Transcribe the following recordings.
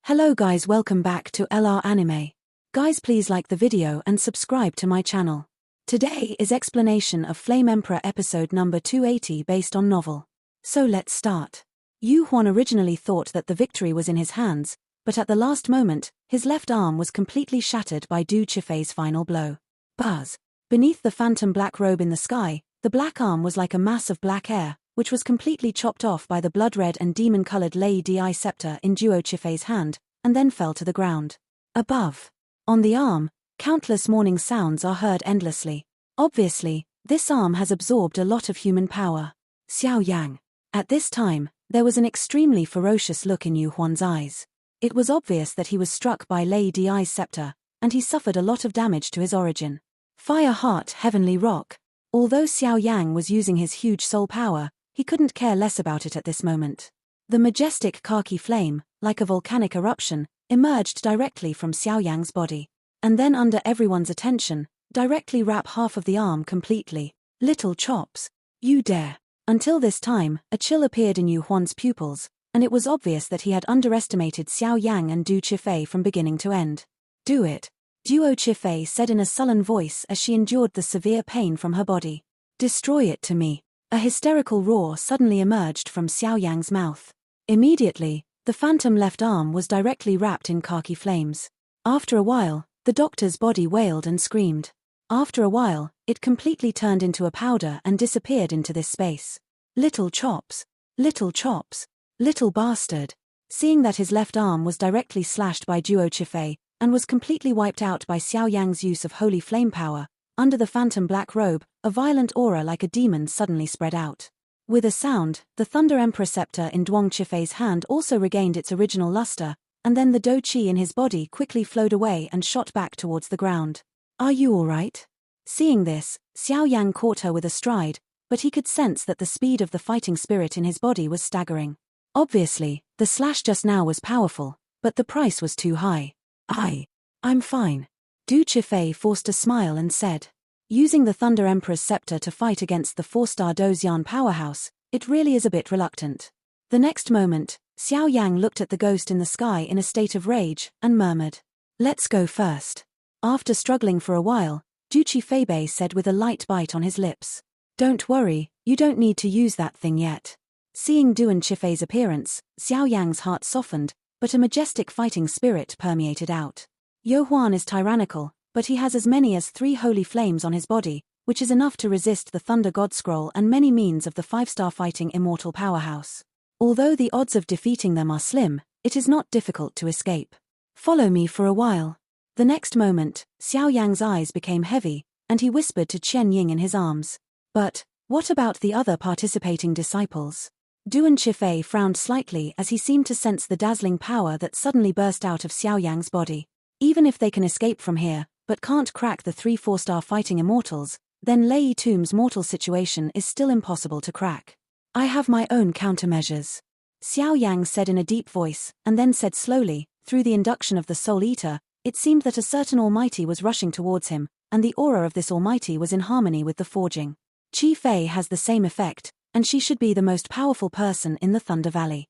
Hello guys, welcome back to LR Anime. Guys, please like the video and subscribe to my channel. Today is explanation of Flame Emperor episode number 280 based on novel. So let's start. Yu Huan originally thought that the victory was in his hands, but at the last moment, his left arm was completely shattered by Du Qifei's final blow. Buzz! Beneath the phantom black robe in the sky, the black arm was like a mass of black air, which was completely chopped off by the blood-red and demon-colored Lei Di scepter in Duo Qifei's hand, and then fell to the ground. Above, on the arm, countless mourning sounds are heard endlessly. Obviously, this arm has absorbed a lot of human power. Xiao Yan. At this time, there was an extremely ferocious look in Yu Huan's eyes. It was obvious that he was struck by Lei Di's scepter, and he suffered a lot of damage to his origin. Fire Heart Heavenly Rock. Although Xiao Yang was using his huge soul power, he couldn't care less about it at this moment. The majestic khaki flame, like a volcanic eruption, emerged directly from Xiao Yang's body. And then under everyone's attention, directly wrap half of the arm completely. Little chops. You dare. Until this time, a chill appeared in Yu Huan's pupils, and it was obvious that he had underestimated Xiao Yang and Du Qifei from beginning to end. Do it. Duo Qifei said in a sullen voice as she endured the severe pain from her body. Destroy it to me. A hysterical roar suddenly emerged from Xiao Yang's mouth. Immediately, the phantom left arm was directly wrapped in khaki flames. After a while, the doctor's body wailed and screamed. After a while, it completely turned into a powder and disappeared into this space. Little chops. Little chops. Little bastard. Seeing that his left arm was directly slashed by Duo Qifei, and was completely wiped out by Xiao Yang's use of holy flame power, under the phantom black robe, a violent aura like a demon suddenly spread out. With a sound, the Thunder Emperor scepter in Duong Qifei's hand also regained its original luster, and then the Do Qi in his body quickly flowed away and shot back towards the ground. Are you alright? Seeing this, Xiao Yang caught her with a stride, but he could sense that the speed of the fighting spirit in his body was staggering. Obviously, the slash just now was powerful, but the price was too high. I'm fine. Du Qifei forced a smile and said, using the Thunder Emperor's scepter to fight against the 4-star Dozian powerhouse, it really is a bit reluctant. The next moment, Xiao Yang looked at the ghost in the sky in a state of rage, and murmured, "Let's go first." After struggling for a while, Du Qifei said with a light bite on his lips, "Don't worry, you don't need to use that thing yet." Seeing Duan Qifei's appearance, Xiao Yang's heart softened, but a majestic fighting spirit permeated out. Yu Huan is tyrannical, but he has as many as 3 holy flames on his body, which is enough to resist the Thunder God Scroll and many means of the 5-star fighting immortal powerhouse. Although the odds of defeating them are slim, it is not difficult to escape. Follow me for a while. The next moment, Xiao Yang's eyes became heavy, and he whispered to Chen Ying in his arms. But, what about the other participating disciples? Duan Qifei frowned slightly as he seemed to sense the dazzling power that suddenly burst out of Xiao Yang's body. Even if they can escape from here, but can't crack the 3 4-star fighting immortals, then Lei Tomb's mortal situation is still impossible to crack. I have my own countermeasures. Xiao Yang said in a deep voice, and then said slowly, through the induction of the Soul Eater, it seemed that a certain Almighty was rushing towards him, and the aura of this Almighty was in harmony with the forging. Qifei has the same effect, and she should be the most powerful person in the Thunder Valley.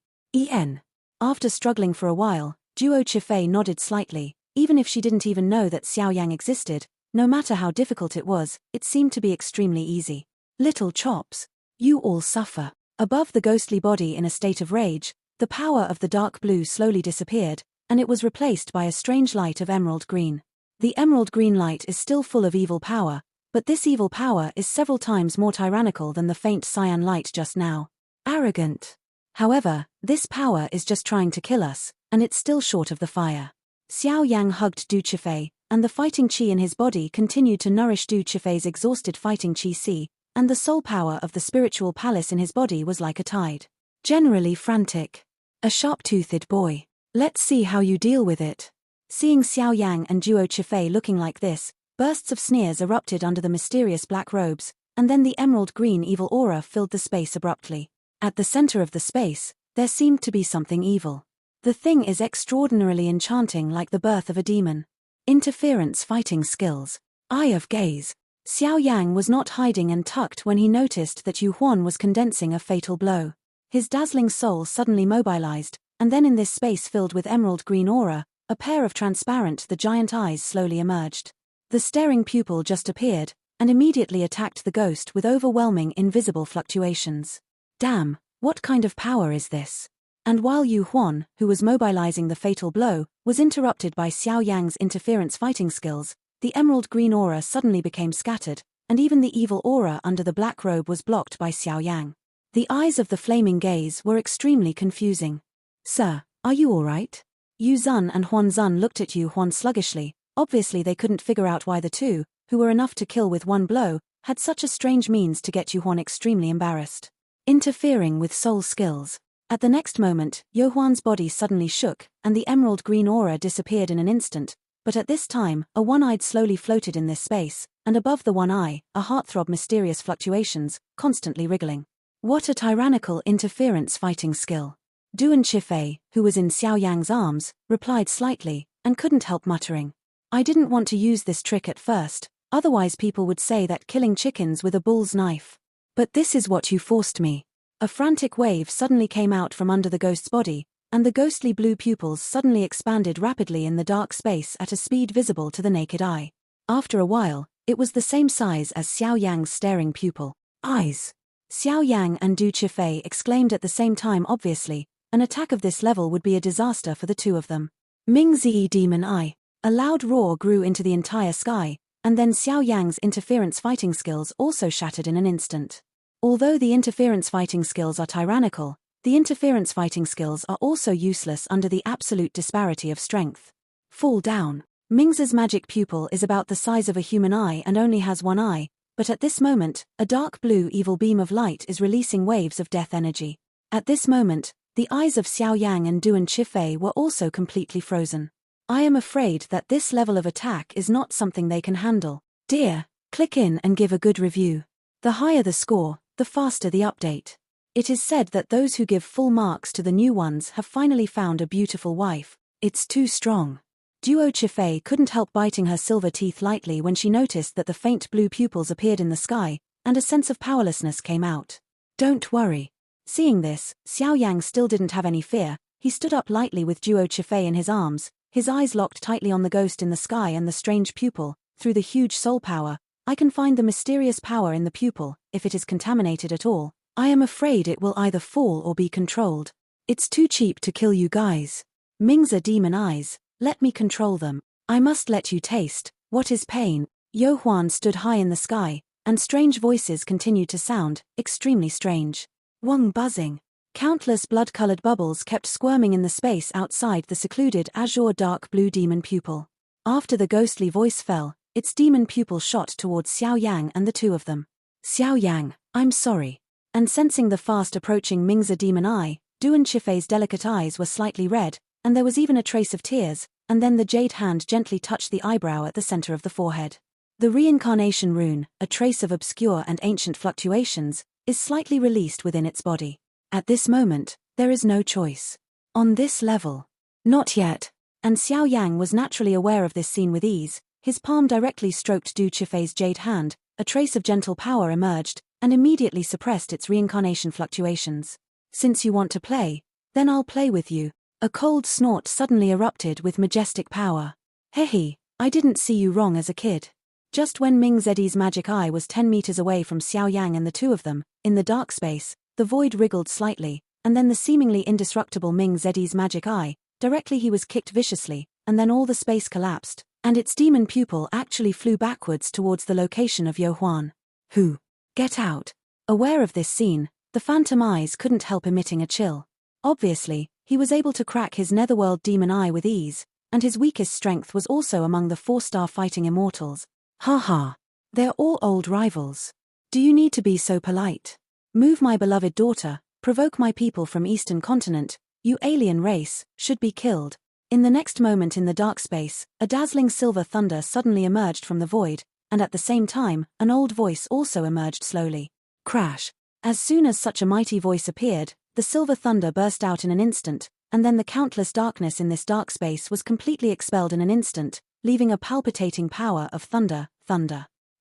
After struggling for a while, Duo Qifei nodded slightly. Even if she didn't even know that Xiao Yang existed, no matter how difficult it was, it seemed to be extremely easy. Little chops. You all suffer. Above the ghostly body in a state of rage, the power of the dark blue slowly disappeared, and it was replaced by a strange light of emerald green. The emerald green light is still full of evil power, but this evil power is several times more tyrannical than the faint cyan light just now. Arrogant. However, this power is just trying to kill us, and it's still short of the fire. Xiao Yang hugged Du Qifei, and the fighting qi in his body continued to nourish Du Qifei's exhausted fighting qi, and the soul power of the spiritual palace in his body was like a tide. Generally frantic. A sharp-toothed boy. Let's see how you deal with it. Seeing Xiao Yang and Duo Qifei looking like this, bursts of sneers erupted under the mysterious black robes, and then the emerald green evil aura filled the space abruptly. At the center of the space, there seemed to be something evil. The thing is extraordinarily enchanting, like the birth of a demon. Interference fighting skills. Eye of gaze. Xiao Yang was not hiding and tucked when he noticed that Yu Huan was condensing a fatal blow. His dazzling soul suddenly mobilized, and then in this space filled with emerald green aura, a pair of transparent the giant eyes slowly emerged. The staring pupil just appeared, and immediately attacked the ghost with overwhelming invisible fluctuations. Damn, what kind of power is this? And while Yu Huan, who was mobilizing the fatal blow, was interrupted by Xiao Yang's interference fighting skills, the emerald green aura suddenly became scattered, and even the evil aura under the black robe was blocked by Xiao Yang. The eyes of the flaming gaze were extremely confusing. Sir, are you all right? Yu Zun and Huan Zun looked at Yu Huan sluggishly. Obviously they couldn't figure out why the two, who were enough to kill with one blow, had such a strange means to get Yu Huan extremely embarrassed. Interfering with soul skills. At the next moment, Yu Huan's body suddenly shook, and the emerald green aura disappeared in an instant, but at this time, a one-eyed slowly floated in this space, and above the one eye, a heartthrob mysterious fluctuations, constantly wriggling. What a tyrannical interference fighting skill. Duan Qifei, who was in Xiao Yang's arms, replied slightly, and couldn't help muttering. I didn't want to use this trick at first, otherwise people would say that killing chickens with a bull's knife. But this is what you forced me. A frantic wave suddenly came out from under the ghost's body, and the ghostly blue pupils suddenly expanded rapidly in the dark space at a speed visible to the naked eye. After a while, it was the same size as Xiao Yang's staring pupil eyes. Xiao Yang and Du Qifei exclaimed at the same time. Obviously, an attack of this level would be a disaster for the two of them. Ming Zi Demon Eye. A loud roar grew into the entire sky, and then Xiao Yang's interference fighting skills also shattered in an instant. Although the interference fighting skills are tyrannical, the interference fighting skills are also useless under the absolute disparity of strength. Fall down. Ming's magic pupil is about the size of a human eye and only has one eye, but at this moment, a dark blue evil beam of light is releasing waves of death energy. At this moment, the eyes of Xiao Yang and Duan Qifei were also completely frozen. I am afraid that this level of attack is not something they can handle. Dear, click in and give a good review. The higher the score, the faster the update. It is said that those who give full marks to the new ones have finally found a beautiful wife. It's too strong. Duo Qifei couldn't help biting her silver teeth lightly when she noticed that the faint blue pupils appeared in the sky, and a sense of powerlessness came out. Don't worry. Seeing this, Xiao Yang still didn't have any fear. He stood up lightly with Duo Qifei in his arms, his eyes locked tightly on the ghost in the sky and the strange pupil. Through the huge soul power, I can find the mysterious power in the pupil. If it is contaminated at all, I am afraid it will either fall or be controlled. It's too cheap to kill you guys. Ming's demon eyes, let me control them. I must let you taste what is pain. Yu Huan stood high in the sky, and strange voices continued to sound, extremely strange. Wong buzzing. Countless blood-colored bubbles kept squirming in the space outside the secluded azure dark blue demon pupil. After the ghostly voice fell, its demon pupil shot towards Xiao Yang and the two of them. Xiao Yang, I'm sorry. And sensing the fast-approaching Ming's demon eye, Duan Qifei's delicate eyes were slightly red, and there was even a trace of tears, and then the jade hand gently touched the eyebrow at the center of the forehead. The reincarnation rune, a trace of obscure and ancient fluctuations, is slightly released within its body. At this moment, there is no choice. On this level. Not yet. And Xiao Yang was naturally aware of this scene with ease. His palm directly stroked Du Qifei's jade hand, a trace of gentle power emerged, and immediately suppressed its reincarnation fluctuations. Since you want to play, then I'll play with you. A cold snort suddenly erupted with majestic power. Hehe, I didn't see you wrong as a kid. Just when Ming Zedi's magic eye was 10 meters away from Xiao Yang and the two of them, in the dark space, the void wriggled slightly, and then the seemingly indestructible Ming Zedi's magic eye, directly he was kicked viciously, and then all the space collapsed, and its demon pupil actually flew backwards towards the location of Yu Huan. Who? Get out. Aware of this scene, the phantom eyes couldn't help emitting a chill. Obviously, he was able to crack his netherworld demon eye with ease, and his weakest strength was also among the 4-star fighting immortals. Haha. They're all old rivals. Do you need to be so polite? Move my beloved daughter, provoke my people from Eastern Continent, you alien race, should be killed. In the next moment in the dark space, a dazzling silver thunder suddenly emerged from the void, and at the same time, an old voice also emerged slowly. Crash. As soon as such a mighty voice appeared, the silver thunder burst out in an instant, and then the countless darkness in this dark space was completely expelled in an instant, leaving a palpitating power of thunder.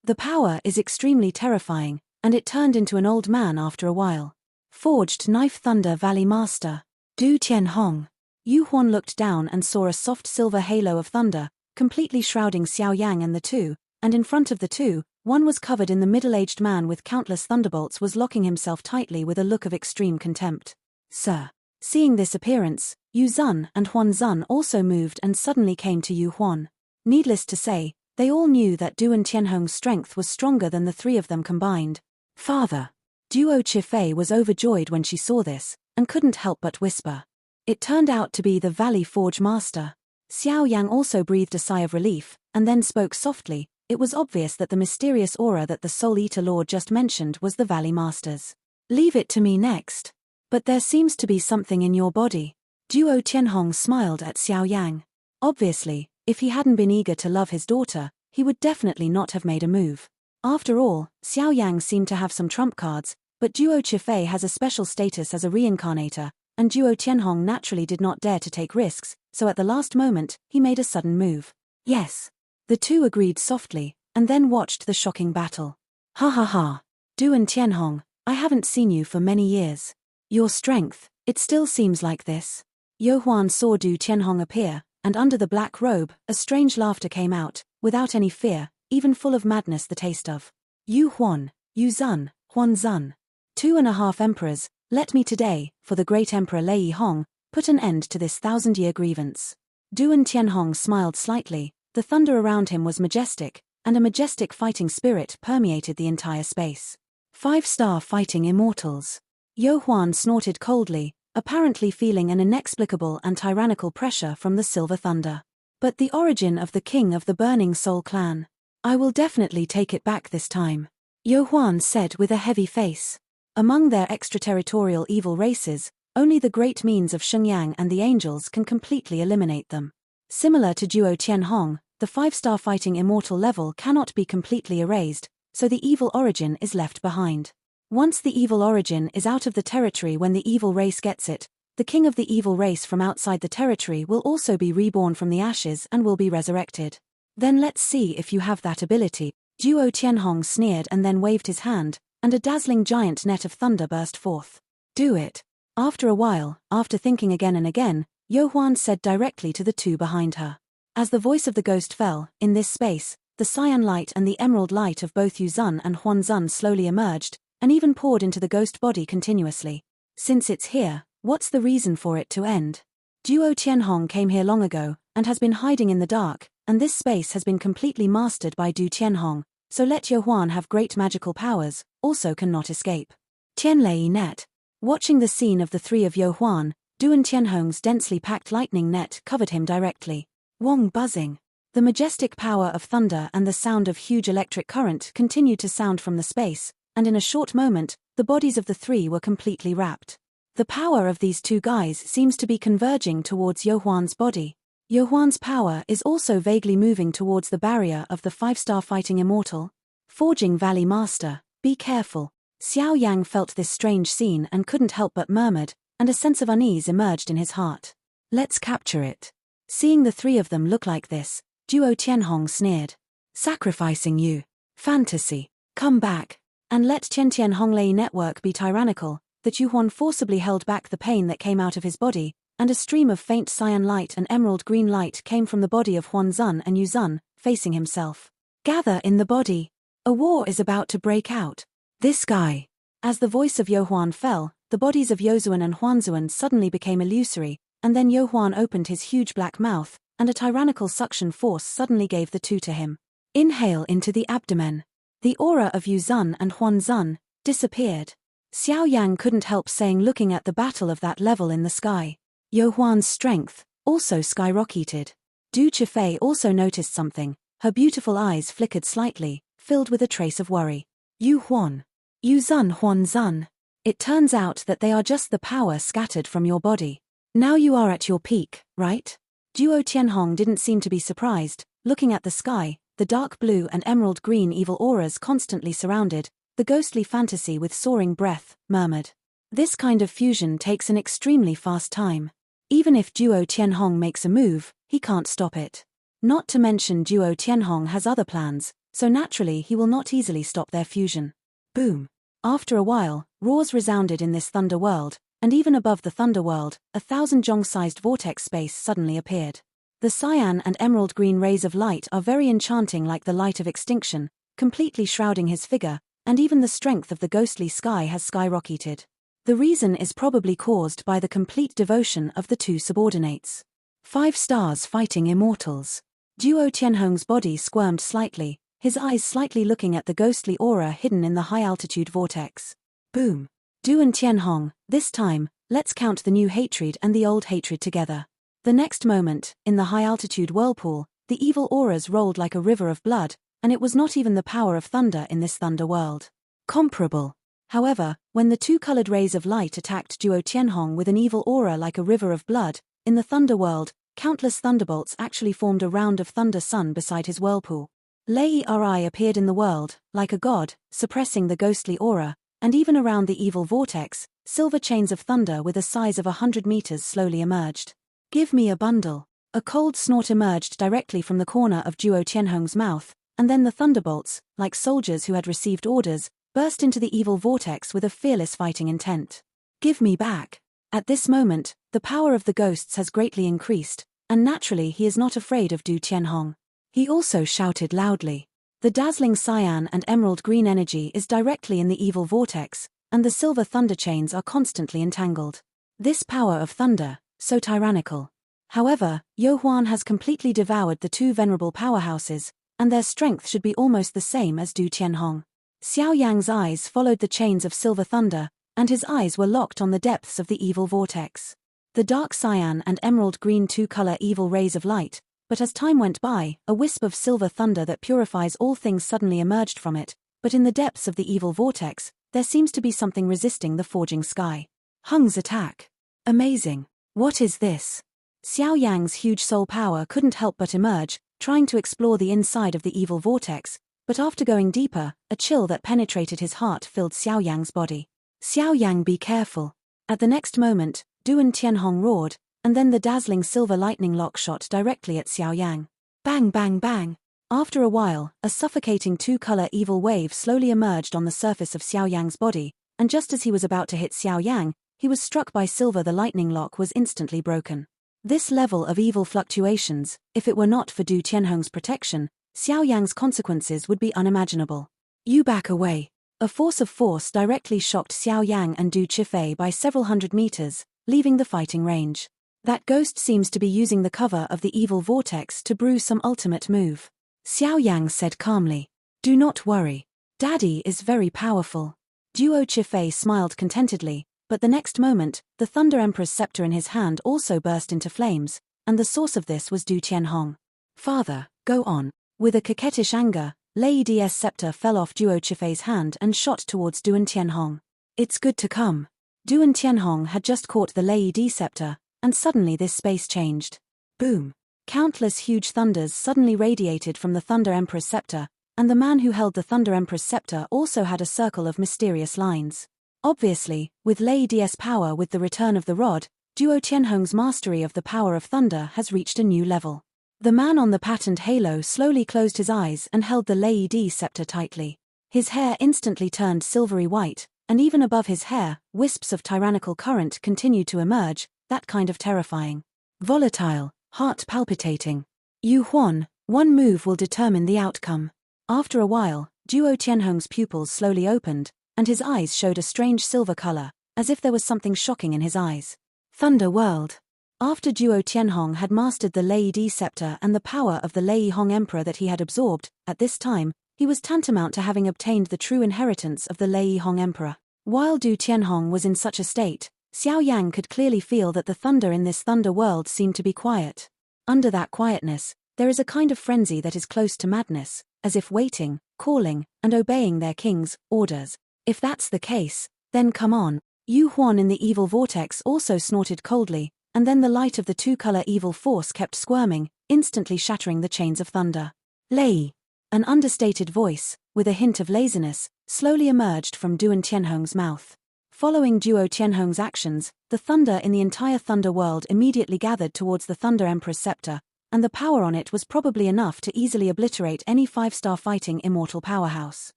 The power is extremely terrifying, and it turned into an old man after a while. Forged Knife Thunder Valley Master. Du Tian Hong. Yu Huan looked down and saw a soft silver halo of thunder, completely shrouding Xiao Yang and the two, and in front of the two, one was covered in the middle-aged man with countless thunderbolts was locking himself tightly with a look of extreme contempt. Sir. Seeing this appearance, Yu Zun and Huan Zun also moved and suddenly came to Yu Huan. Needless to say, they all knew that Du and Tian Hong's strength was stronger than the three of them combined. Father. Duo Chifei was overjoyed when she saw this, and couldn't help but whisper. It turned out to be the Valley Forge Master. Xiao Yang also breathed a sigh of relief, and then spoke softly. It was obvious that the mysterious aura that the Soul Eater Lord just mentioned was the Valley Master's. Leave it to me next. But there seems to be something in your body. Duo Tianhong smiled at Xiao Yang. Obviously, if he hadn't been eager to love his daughter, he would definitely not have made a move. After all, Xiao Yang seemed to have some trump cards, but Duo Chifei has a special status as a reincarnator, and Duo Tianhong naturally did not dare to take risks, so at the last moment, he made a sudden move. Yes. The two agreed softly, and then watched the shocking battle. Ha ha ha. Du and Tianhong, I haven't seen you for many years. Your strength, it still seems like this. Yo Huan saw Du Tianhong appear, and under the black robe, a strange laughter came out, without any fear, even full of madness the taste of. Yu Huan, Yu Zun, Huan Zun. 2.5 emperors, let me today, for the great Emperor Lei Hong, put an end to this 1,000-year grievance. Du and Tianhong smiled slightly, the thunder around him was majestic, and a majestic fighting spirit permeated the entire space. 5-star fighting immortals. Yo Huan snorted coldly, apparently feeling an inexplicable and tyrannical pressure from the silver thunder. But the origin of the king of the Burning Soul clan. I will definitely take it back this time. Yo Huan said with a heavy face. Among their extraterritorial evil races, only the great means of Shenyang and the angels can completely eliminate them. Similar to Duo Tianhong, the 5-star fighting immortal level cannot be completely erased, so the evil origin is left behind. Once the evil origin is out of the territory when the evil race gets it, the king of the evil race from outside the territory will also be reborn from the ashes and will be resurrected. Then let's see if you have that ability. Duo Tianhong sneered and then waved his hand, and a dazzling giant net of thunder burst forth. Do it. After a while, after thinking again and again, Yo Huan said directly to the two behind her. As the voice of the ghost fell, in this space, the cyan light and the emerald light of both Yu Zun and Huan Zun slowly emerged, and even poured into the ghost body continuously. Since it's here, what's the reason for it to end? Duo Tianhong came here long ago, and has been hiding in the dark, and this space has been completely mastered by Du Tianhong, so let Yo Huan have great magical powers, also cannot escape. Tianlei net. Watching the scene of the three of Yo Huan, Du and Tianhong's densely packed lightning net covered him directly. Wong buzzing. The majestic power of thunder and the sound of huge electric current continued to sound from the space, and in a short moment, the bodies of the three were completely wrapped. The power of these two guys seems to be converging towards Yo Huan's body. Yo Huan's power is also vaguely moving towards the barrier of the 5-star fighting immortal. Forging Valley Master, be careful. Xiao Yang felt this strange scene and couldn't help but murmured, and a sense of unease emerged in his heart. Let's capture it. Seeing the three of them look like this, Duo Tianhong sneered. Sacrificing you. Fantasy. Come back. And let Tianhong Lei network be tyrannical, that Yu Huan forcibly held back the pain that came out of his body, and a stream of faint cyan light and emerald green light came from the body of Huan Zun and Yu Zun, facing himself. Gather in the body. A war is about to break out. This guy. As the voice of Yo Huan fell, the bodies of Yozuan and Huanzuan suddenly became illusory, and then Yo Huan opened his huge black mouth, and a tyrannical suction force suddenly gave the two to him. Inhale into the abdomen. The aura of Yu Zun and Huan Zun disappeared. Xiao Yang couldn't help saying, looking at the battle of that level in the sky. Yo Huan's strength also skyrocketed. Du Chifei also noticed something. Her beautiful eyes flickered slightly, filled with a trace of worry. Yu Huan. Yu Zun Huan Zun. It turns out that they are just the power scattered from your body. Now you are at your peak, right? Duo Tianhong didn't seem to be surprised, looking at the sky, the dark blue and emerald green evil auras constantly surrounded, the ghostly fantasy with soaring breath, murmured. This kind of fusion takes an extremely fast time. Even if Duo Tianhong makes a move, he can't stop it. Not to mention Duo Tianhong has other plans, so naturally he will not easily stop their fusion. Boom. After a while, roars resounded in this thunder world, and even above the Thunderworld, a 1,000-jong-sized vortex space suddenly appeared. The cyan and emerald green rays of light are very enchanting, like the light of extinction, completely shrouding his figure, and even the strength of the ghostly sky has skyrocketed. The reason is probably caused by the complete devotion of the two subordinates. 5 stars fighting immortals. Duo Tian Hong's body squirmed slightly, his eyes slightly looking at the ghostly aura hidden in the high-altitude vortex. Boom. Du and Tian Hong, this time, let's count the new hatred and the old hatred together. The next moment, in the high-altitude whirlpool, the evil auras rolled like a river of blood, and it was not even the power of thunder in this thunder world. Comparable. However, when the two colored rays of light attacked Duo Tian Hong with an evil aura like a river of blood, in the thunder world, countless thunderbolts actually formed a round of thunder sun beside his whirlpool. Lei Ri appeared in the world, like a god, suppressing the ghostly aura, and even around the evil vortex, silver chains of thunder with a size of 100 meters slowly emerged. Give me a bundle. A cold snort emerged directly from the corner of Duo Tian Hong's mouth, and then the thunderbolts, like soldiers who had received orders, burst into the evil vortex with a fearless fighting intent. Give me back. At this moment, the power of the ghosts has greatly increased, and naturally he is not afraid of Du Tian Hong. He also shouted loudly. The dazzling cyan and emerald green energy is directly in the evil vortex, and the silver thunder chains are constantly entangled. This power of thunder, so tyrannical. However, Yo Huan has completely devoured the two venerable powerhouses, and their strength should be almost the same as Du Tian Hong. Xiao Yang's eyes followed the chains of silver thunder, and his eyes were locked on the depths of the evil vortex. The dark cyan and emerald green two-color evil rays of light, but as time went by, a wisp of silver thunder that purifies all things suddenly emerged from it, but in the depths of the evil vortex, there seems to be something resisting the forging sky. Hong's attack. Amazing. What is this? Xiao Yang's huge soul power couldn't help but emerge, trying to explore the inside of the evil vortex, but after going deeper, a chill that penetrated his heart filled Xiao Yang's body. Xiao Yang, be careful. At the next moment, Du and Tian Hong roared, and then the dazzling silver lightning lock shot directly at Xiao Yang. Bang bang bang. After a while, a suffocating two-color evil wave slowly emerged on the surface of Xiao Yang's body, and just as he was about to hit Xiao Yang, he was struck by silver. The lightning lock was instantly broken. This level of evil fluctuations, if it were not for Du Tian Hong's protection, Xiao Yang's consequences would be unimaginable. You back away. A force of force directly shocked Xiao Yang and Du Chifei by several hundred meters, leaving the fighting range. That ghost seems to be using the cover of the evil vortex to brew some ultimate move. Xiao Yang said calmly. Do not worry. Daddy is very powerful. Duo Chifei smiled contentedly, but the next moment, the Thunder Emperor's scepter in his hand also burst into flames, and the source of this was Du Tian Hong. Father, go on. With a coquettish anger, Lei Di's scepter fell off Duo Chifei's hand and shot towards Du and Tian Hong. It's good to come. Du and Tian Hong had just caught the Lei Di scepter, and suddenly this space changed. Boom. Countless huge thunders suddenly radiated from the Thunder Emperor's scepter, and the man who held the Thunder Emperor's scepter also had a circle of mysterious lines. Obviously, with Lei Di's power with the return of the rod, Duo Tian Hong's mastery of the power of thunder has reached a new level. The man on the patterned halo slowly closed his eyes and held the Lei Di scepter tightly. His hair instantly turned silvery white, and even above his hair, wisps of tyrannical current continued to emerge, that kind of terrifying. Volatile, heart palpitating. Yu Huan, one move will determine the outcome. After a while, Duo Tian Hong's pupils slowly opened, and his eyes showed a strange silver color, as if there was something shocking in his eyes. Thunder World. After Duo Tian Hong had mastered the Lei Di scepter and the power of the Lei Hong Emperor that he had absorbed, at this time, he was tantamount to having obtained the true inheritance of the Lei Hong Emperor. While Du Tian Hong was in such a state, Xiao Yang could clearly feel that the thunder in this thunder world seemed to be quiet. Under that quietness, there is a kind of frenzy that is close to madness, as if waiting, calling, and obeying their king's orders. If that's the case, then come on. Yu Huan in the evil vortex also snorted coldly, and then the light of the two-color evil force kept squirming, instantly shattering the chains of thunder. Lei. An understated voice, with a hint of laziness, slowly emerged from Du and Tian Hong's mouth. Following Duo Tian Hong's actions, the thunder in the entire thunder world immediately gathered towards the Thunder Emperor's scepter, and the power on it was probably enough to easily obliterate any 5-star fighting immortal powerhouse.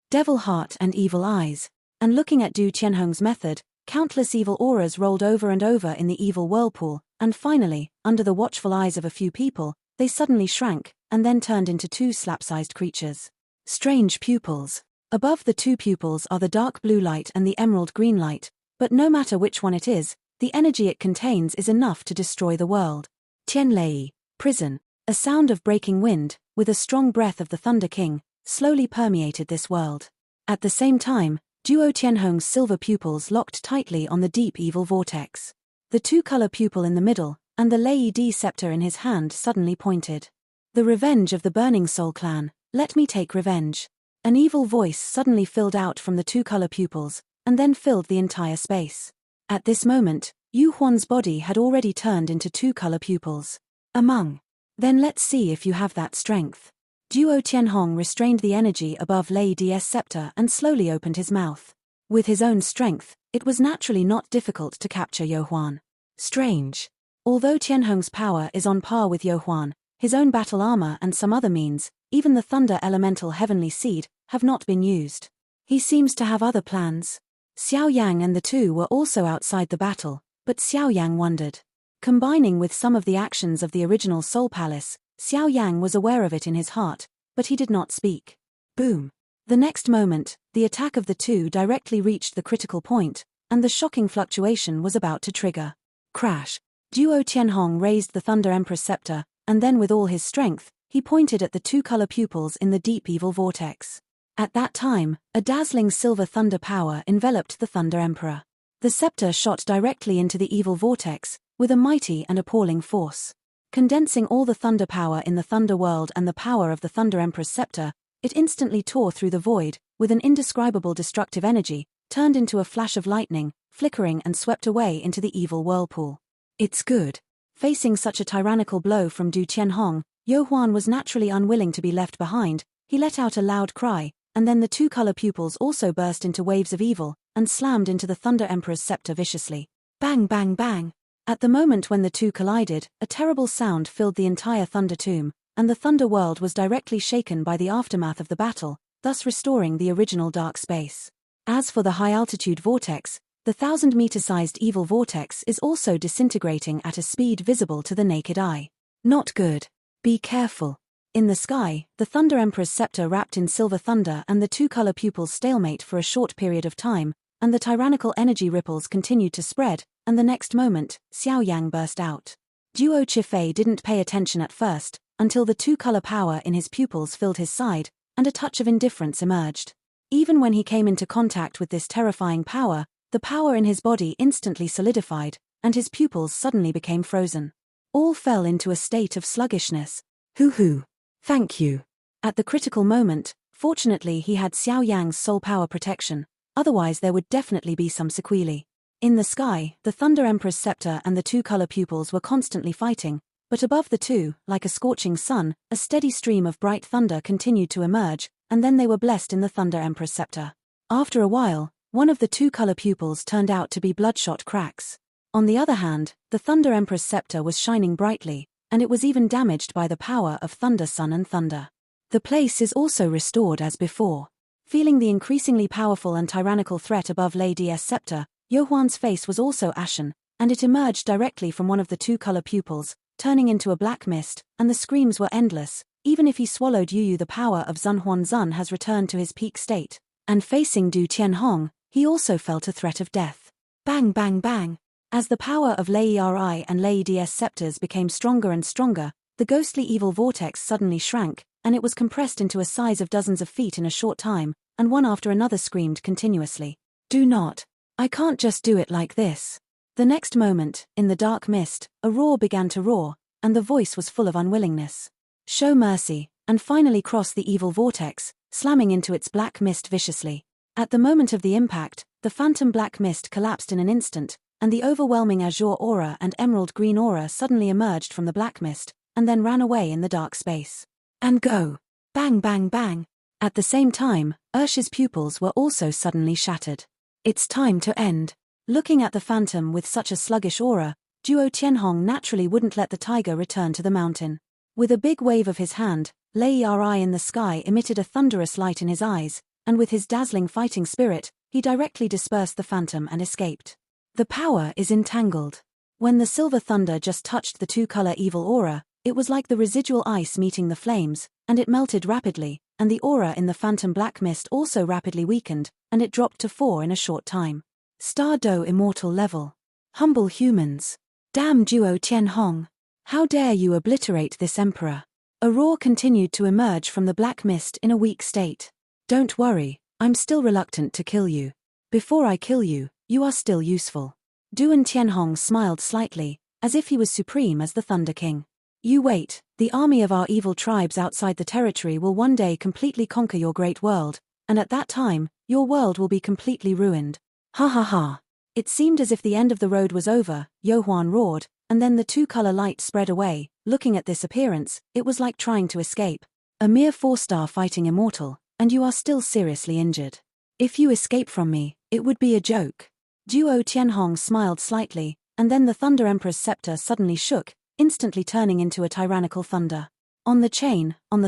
Devil heart and evil eyes. And looking at Du Tian Hong's method, Countless evil auras rolled over and over in the evil whirlpool, and finally, under the watchful eyes of a few people, they suddenly shrank, and then turned into two slap-sized creatures. Strange pupils. Above the two pupils are the dark blue light and the emerald green light, but no matter which one it is, the energy it contains is enough to destroy the world. Tianlei, prison. A sound of breaking wind, with a strong breath of the Thunder King, slowly permeated this world. At the same time, Duo Tian Hong's silver pupils locked tightly on the deep evil vortex. The two-color pupil in the middle, and the Lei Di scepter in his hand suddenly pointed. The revenge of the Burning Soul clan, let me take revenge. An evil voice suddenly filled out from the two-color pupils, and then filled the entire space. At this moment, Yu Huan's body had already turned into two-color pupils. Then let's see if you have that strength. Duo Tian Hong restrained the energy above Lei Di's scepter and slowly opened his mouth. With his own strength, it was naturally not difficult to capture Yu Huan. Strange. Although Tian Hong's power is on par with Yu Huan, his own battle armor and some other means, even the Thunder Elemental Heavenly Seed, have not been used. He seems to have other plans. Xiao Yang and the two were also outside the battle, but Xiao Yang wondered. Combining with some of the actions of the original Soul Palace, Xiao Yang was aware of it in his heart, but he did not speak. Boom. The next moment, the attack of the two directly reached the critical point, and the shocking fluctuation was about to trigger. Crash. Duo Tian Hong raised the Thunder Emperor's scepter, and then with all his strength, he pointed at the two-color pupils in the deep evil vortex. At that time, a dazzling silver thunder power enveloped the Thunder Emperor. The scepter shot directly into the evil vortex, with a mighty and appalling force. Condensing all the thunder power in the Thunder World and the power of the Thunder Emperor's scepter, it instantly tore through the void, with an indescribable destructive energy, turned into a flash of lightning, flickering and swept away into the evil whirlpool. It's good. Facing such a tyrannical blow from Du Tian Hong, Yu Huan was naturally unwilling to be left behind. He let out a loud cry, and then the two-color pupils also burst into waves of evil, and slammed into the Thunder Emperor's scepter viciously. Bang bang bang! At the moment when the two collided, a terrible sound filled the entire Thunder Tomb, and the Thunder World was directly shaken by the aftermath of the battle, thus restoring the original dark space. As for the high-altitude vortex, the 1,000-meter-sized evil vortex is also disintegrating at a speed visible to the naked eye. Not good. Be careful. In the sky, the Thunder Emperor's scepter wrapped in silver thunder and the two-color pupils stalemate for a short period of time, and the tyrannical energy ripples continued to spread, and the next moment, Xiao Yang burst out. Duo Chifei didn't pay attention at first, until the two-color power in his pupils filled his side, and a touch of indifference emerged. Even when he came into contact with this terrifying power, the power in his body instantly solidified, and his pupils suddenly became frozen. All fell into a state of sluggishness. Hoo-hoo. Thank you. At the critical moment, fortunately he had Xiao Yang's soul power protection, otherwise there would definitely be some sequelae. In the sky, the Thunder Emperor's scepter and the two-color pupils were constantly fighting, but above the two, like a scorching sun, a steady stream of bright thunder continued to emerge, and then they were blessed in the Thunder Emperor's scepter. After a while, one of the two-color pupils turned out to be bloodshot cracks. On the other hand, the Thunder Emperor's scepter was shining brightly, and it was even damaged by the power of Thunder Sun and Thunder. The place is also restored as before. Feeling the increasingly powerful and tyrannical threat above Lei Di's scepter, Yu Huan's face was also ashen, and it emerged directly from one of the two-color pupils, turning into a black mist, and the screams were endless. Even if he swallowed Yu, the power of Zun Huan Zun has returned to his peak state, and facing Du Tian Hong, he also felt a threat of death. Bang bang bang! As the power of Lei Ri and Lei Di's scepters became stronger and stronger, the ghostly evil vortex suddenly shrank, and it was compressed into a size of dozens of feet in a short time, and one after another screamed continuously. Do not! I can't just do it like this. The next moment, in the dark mist, a roar began to roar, and the voice was full of unwillingness. Show mercy, and finally cross the evil vortex, slamming into its black mist viciously. At the moment of the impact, the phantom black mist collapsed in an instant, and the overwhelming azure aura and emerald green aura suddenly emerged from the black mist, and then ran away in the dark space. And go! Bang bang bang! At the same time, Ursh's pupils were also suddenly shattered. It's time to end. Looking at the phantom with such a sluggish aura, Duo Tian Hong naturally wouldn't let the tiger return to the mountain. With a big wave of his hand, Lei Ri in the sky emitted a thunderous light in his eyes, and with his dazzling fighting spirit, he directly dispersed the phantom and escaped. The power is entangled. When the silver thunder just touched the two-color evil aura, it was like the residual ice meeting the flames, and it melted rapidly, and the aura in the phantom black mist also rapidly weakened, and it dropped to 4 in a short time. Star Doe immortal level. Humble humans. Damn duo Tian Hong. How dare you obliterate this emperor? A roar continued to emerge from the black mist in a weak state. Don't worry, I'm still reluctant to kill you. Before I kill you, you are still useful. Duan Tian Hong smiled slightly, as if he was supreme as the Thunder King. You wait, the army of our evil tribes outside the territory will one day completely conquer your great world, and at that time, your world will be completely ruined. Ha ha ha. It seemed as if the end of the road was over, Yo Huan roared, and then the two-color light spread away. Looking at this appearance, it was like trying to escape. A mere 4-star fighting immortal, and you are still seriously injured. If you escape from me, it would be a joke. Duo Tian Hong smiled slightly, and then the Thunder Emperor's scepter suddenly shook, instantly turning into a tyrannical thunder. On the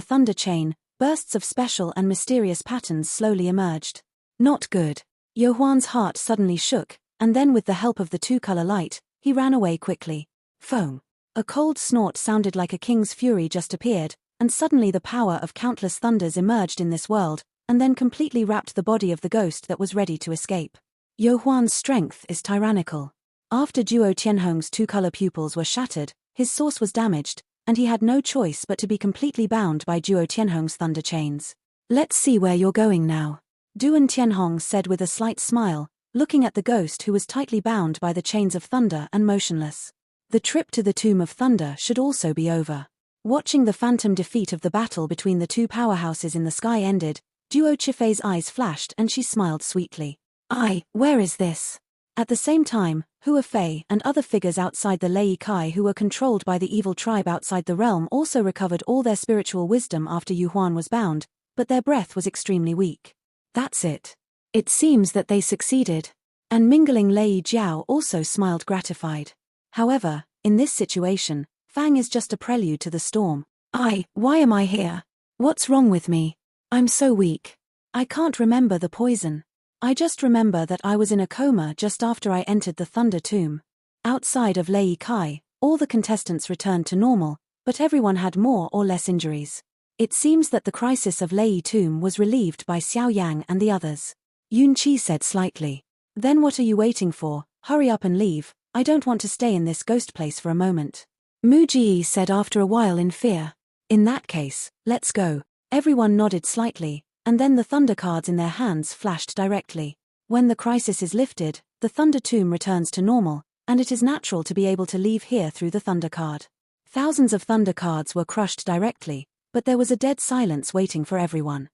thunder chain, bursts of special and mysterious patterns slowly emerged. Not good. Yo Huan's heart suddenly shook, and then with the help of the two-color light, he ran away quickly. Foam. A cold snort sounded like a king's fury just appeared, and suddenly the power of countless thunders emerged in this world, and then completely wrapped the body of the ghost that was ready to escape. Yo Huan's strength is tyrannical. After Duo Tianhong's two-color pupils were shattered, his source was damaged, and he had no choice but to be completely bound by Duo Tianhong's thunder chains. Let's see where you're going now. Duan Tianhong said with a slight smile, looking at the ghost who was tightly bound by the chains of thunder and motionless. The trip to the Tomb of Thunder should also be over. Watching the phantom defeat of the battle between the two powerhouses in the sky ended, Duo Chifei's eyes flashed and she smiled sweetly. Where is this? At the same time, Hua Fei and other figures outside the Lei Kai who were controlled by the evil tribe outside the realm also recovered all their spiritual wisdom after Yu Huan was bound, but their breath was extremely weak. That's it. It seems that they succeeded. And mingling Lei Jiao also smiled gratified. However, in this situation, Fang is just a prelude to the storm. Why am I here? What's wrong with me? I'm so weak. I can't remember the poison. I just remember that I was in a coma just after I entered the Thunder Tomb. Outside of Lei Kai, all the contestants returned to normal, but everyone had more or less injuries. It seems that the crisis of Lei Tomb was relieved by Xiao Yang and the others. Yun Qi said slightly. Then what are you waiting for? Hurry up and leave, I don't want to stay in this ghost place for a moment. Mu Ji said after a while in fear. In that case, let's go. Everyone nodded slightly, and then the thunder cards in their hands flashed directly. When the crisis is lifted, the Thunder Tomb returns to normal, and it is natural to be able to leave here through the thunder card. Thousands of thunder cards were crushed directly, but there was a dead silence waiting for everyone.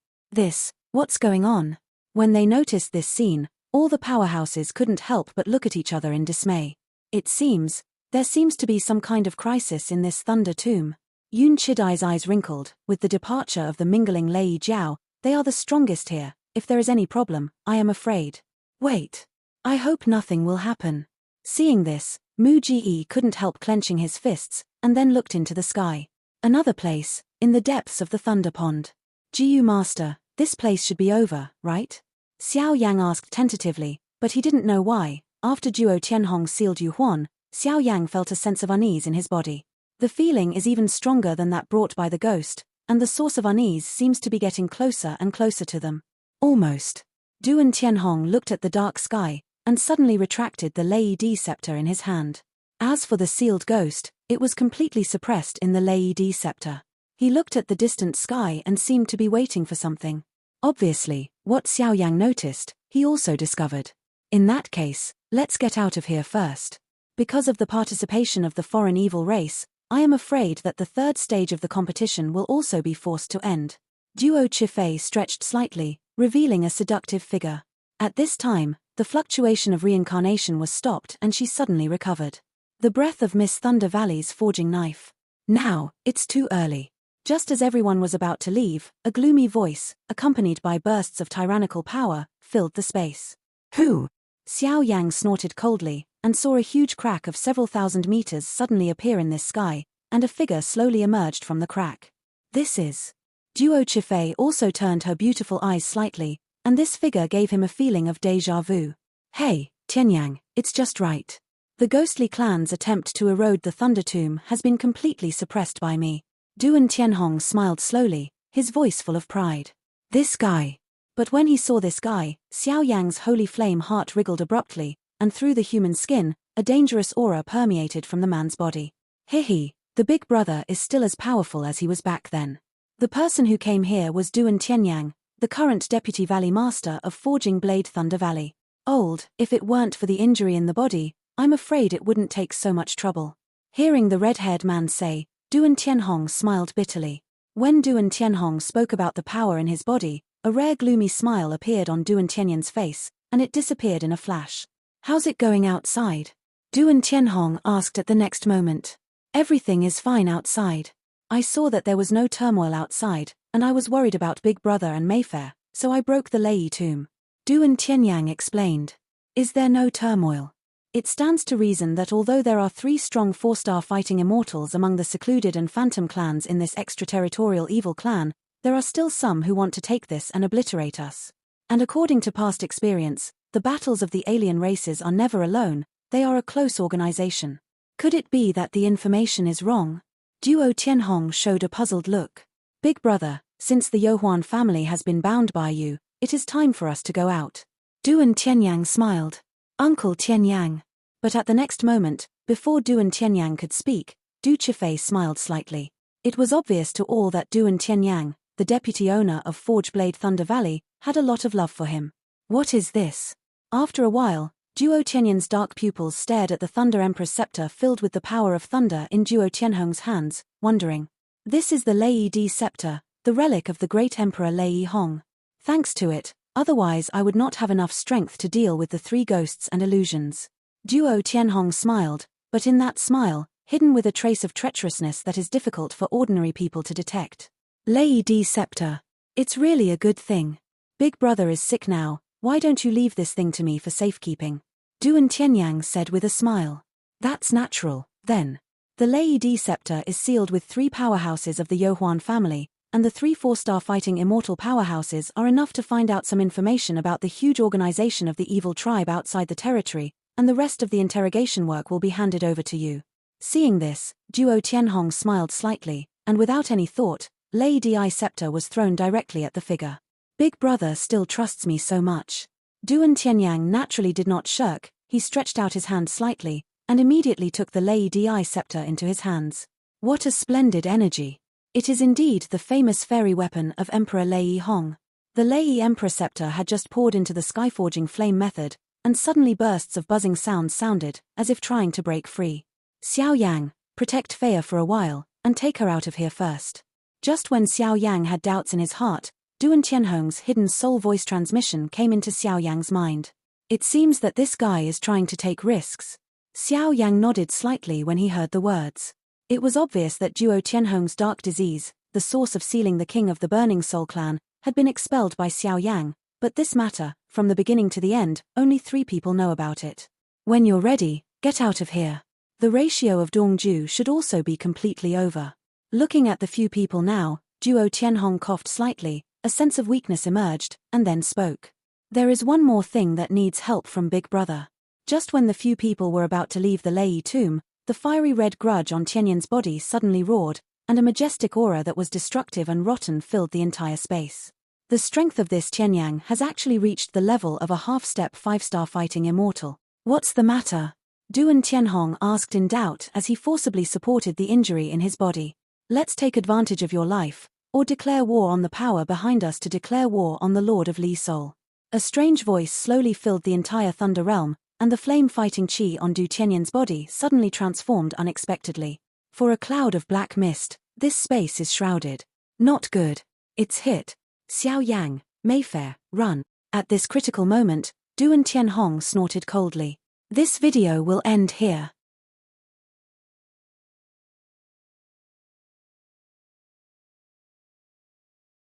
What's going on? When they noticed this scene, all the powerhouses couldn't help but look at each other in dismay. There seems to be some kind of crisis in this Thunder Tomb. Yun Chidai's eyes wrinkled. With the departure of the mingling Lei Jiao, they are the strongest here. If there is any problem, I am afraid. Wait. I hope nothing will happen. Seeing this, Mu Ji couldn't help clenching his fists, and then looked into the sky. Another place, in the depths of the Thunder Pond. Jiu Master, this place should be over, right? Xiao Yang asked tentatively, but he didn't know why. After Duo Tianhong sealed Yu Huan, Xiao Yang felt a sense of unease in his body. The feeling is even stronger than that brought by the ghost, and the source of unease seems to be getting closer and closer to them. Almost. Duan Tianhong looked at the dark sky, and suddenly retracted the Lei Di scepter in his hand. As for the sealed ghost, it was completely suppressed in the Lei Di scepter. He looked at the distant sky and seemed to be waiting for something. Obviously, what Xiao Yang noticed, he also discovered. In that case, let's get out of here first. Because of the participation of the foreign evil race, I am afraid that the third stage of the competition will also be forced to end. Duo Chifei stretched slightly, revealing a seductive figure. At this time, the fluctuation of reincarnation was stopped and she suddenly recovered. The breath of Miss Thunder Valley's forging knife. Now, it's too early. Just as everyone was about to leave, a gloomy voice, accompanied by bursts of tyrannical power, filled the space. Who? Xiao Yang snorted coldly, and saw a huge crack of several thousand meters suddenly appear in this sky, and a figure slowly emerged from the crack. This is. Duo Chifei also turned her beautiful eyes slightly, and this figure gave him a feeling of déjà vu. Hey, Tianyang, it's just right. The ghostly clan's attempt to erode the Thunder Tomb has been completely suppressed by me. Duan Tianhong smiled slowly, his voice full of pride. This guy. But when he saw this guy, Xiao Yang's holy flame heart wriggled abruptly, and through the human skin, a dangerous aura permeated from the man's body. Hihi, the big brother is still as powerful as he was back then. The person who came here was Duan Tianyang, the current deputy valley master of Forging Blade Thunder Valley. Old, if it weren't for the injury in the body, I'm afraid it wouldn't take so much trouble. Hearing the red-haired man say, Duan Tianhong smiled bitterly. When Duan Tianhong spoke about the power in his body, a rare gloomy smile appeared on Duan Tianyan's face, and it disappeared in a flash. How's it going outside? Duan Tianhong asked at the next moment. Everything is fine outside. I saw that there was no turmoil outside, and I was worried about Big Brother and Mayfair, so I broke the Lei tomb. Duan Tianyang explained. Is there no turmoil? It stands to reason that although there are 3 strong 4-star fighting immortals among the secluded and phantom clans in this extraterritorial evil clan, there are still some who want to take this and obliterate us. And according to past experience, the battles of the alien races are never alone, they are a close organization. Could it be that the information is wrong? Duo Tianhong showed a puzzled look. Big brother, since the Yohuan family has been bound by you, it is time for us to go out. Duan Tianyang smiled. Uncle Tianyang. But at the next moment, before Duan Tianyang could speak, Du Chifei smiled slightly. It was obvious to all that Duan Tianyang, the deputy owner of Forge Blade Thunder Valley, had a lot of love for him. What is this? After a while, Duo Tianyan's dark pupils stared at the Thunder Emperor's scepter filled with the power of thunder in Duo Tianhong's hands, wondering. This is the Lei Di scepter, the relic of the great Emperor Lei Hong. Thanks to it, otherwise I would not have enough strength to deal with the 3 ghosts and illusions. Duo Tianhong smiled, but in that smile, hidden with a trace of treacherousness that is difficult for ordinary people to detect. Lei Di scepter. It's really a good thing. Big brother is sick now, why don't you leave this thing to me for safekeeping? Duan Tianyang said with a smile. That's natural, then. The Lei Di scepter is sealed with 3 powerhouses of the Yohuan family, and the 3 4-star fighting immortal powerhouses are enough to find out some information about the huge organization of the evil tribe outside the territory, and the rest of the interrogation work will be handed over to you. Seeing this, Duo Tianhong smiled slightly, and without any thought, Lei Di scepter was thrown directly at the figure. Big brother still trusts me so much. Duan Tianyang naturally did not shirk, he stretched out his hand slightly, and immediately took the Lei Di scepter into his hands. What a splendid energy! It is indeed the famous fairy weapon of Emperor Lei Hong. The Lei Emperor scepter had just poured into the skyforging flame method, and suddenly bursts of buzzing sounds sounded, as if trying to break free. Xiao Yang, protect Feiya for a while, and take her out of here first. Just when Xiao Yang had doubts in his heart, Duan Tianhong's hidden soul voice transmission came into Xiao Yang's mind. It seems that this guy is trying to take risks. Xiao Yang nodded slightly when he heard the words. It was obvious that Duo Tianhong's dark disease, the source of sealing the king of the Burning Soul clan, had been expelled by Xiao Yang, but this matter, from the beginning to the end, only 3 people know about it. When you're ready, get out of here. The ratio of Dongju should also be completely over. Looking at the few people now, Duo Tianhong coughed slightly, a sense of weakness emerged, and then spoke. There is one more thing that needs help from Big Brother. Just when the few people were about to leave the Lei tomb, the fiery red grudge on Tianyan's body suddenly roared, and a majestic aura that was destructive and rotten filled the entire space. The strength of this Tianyang has actually reached the level of a half-step 5-star fighting immortal. What's the matter? Duan Tianhong asked in doubt as he forcibly supported the injury in his body. Let's take advantage of your life, or declare war on the power behind us to declare war on the Lord of Li Soul. A strange voice slowly filled the entire Thunder Realm, and the flame-fighting chi on Du Tianyan's body suddenly transformed unexpectedly. For a cloud of black mist, this space is shrouded. Not good. It's hit. Xiao Yang, Mayfair, run. At this critical moment, Duan Tianhong snorted coldly. This video will end here.